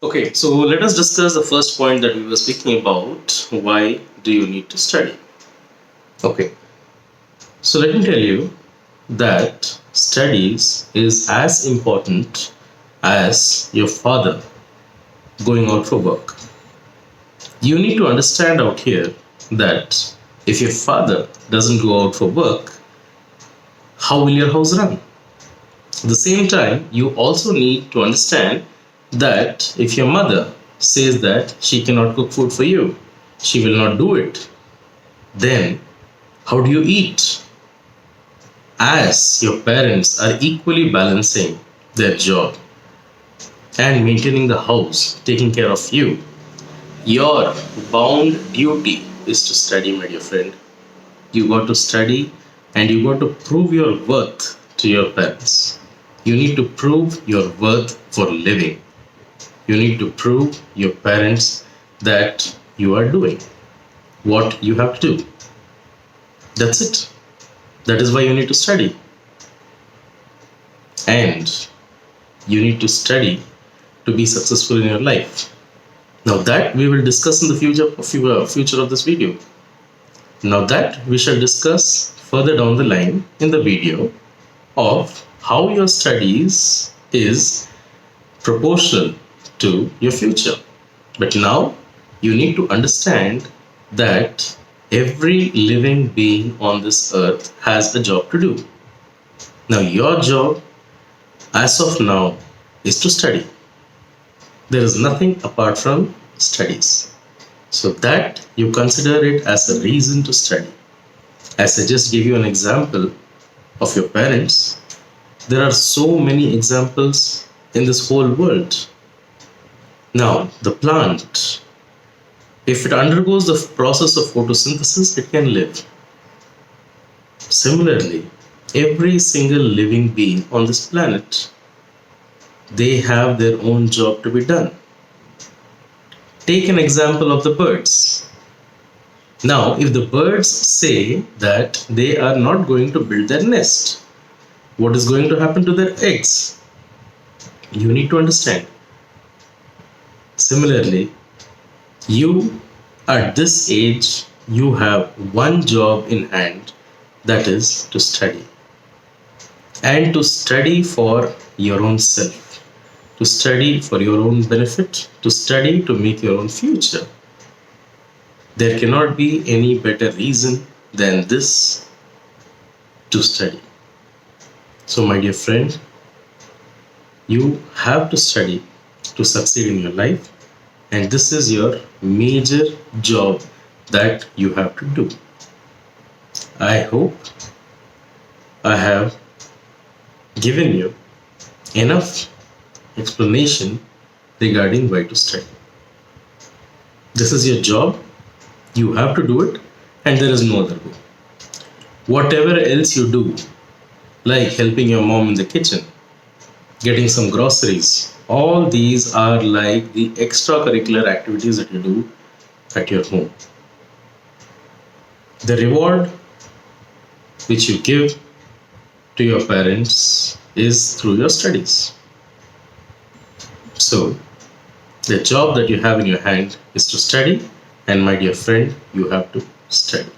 Okay, so let us discuss the first point that we were speaking about. Why do you need to study? Okay, so let me tell you that studies is as important as your father going out for work. You need to understand out here that if your father doesn't go out for work, how will your house run? At the same time, you also need to understand that if your mother says that she cannot cook food for you, she will not do it, then how do you eat? As your parents are equally balancing their job and maintaining the house, taking care of you, your bound duty is to study, my dear friend. You got to study and you got to prove your worth to your parents. You need to prove your worth for living. You need to prove your parents that you are doing what you have to do. That's it. That is why you need to study. And you need to study to be successful in your life. Now that we will discuss in the future of this video. Now that we shall discuss further down the line in the video of how your studies is proportional to your future. But now you need to understand that every living being on this earth has a job to do. Now your job as of now is to study. There is nothing apart from studies. So that you consider it as a reason to study. As I just gave you an example of your parents, there are so many examples in this whole world. Now, the plant, if it undergoes the process of photosynthesis, it can live. Similarly, every single living being on this planet, they have their own job to be done. Take an example of the birds. Now, if the birds say that they are not going to build their nest, what is going to happen to their eggs? You need to understand. Similarly, you at this age, you have one job in hand, that is to study. And to study for your own self. To study for your own benefit, to study to make your own future. There cannot be any better reason than this to study. So, my dear friend, you have to study to succeed in your life, and this is your major job that you have to do. I hope I have given you enough explanation regarding why to study. This is your job, you have to do it, and there is no other way. Whatever else you do, like helping your mom in the kitchen, getting some groceries, all these are like the extracurricular activities that you do at your home. The reward which you give to your parents is through your studies. So, the job that you have in your hand is to study, and my dear friend, you have to study.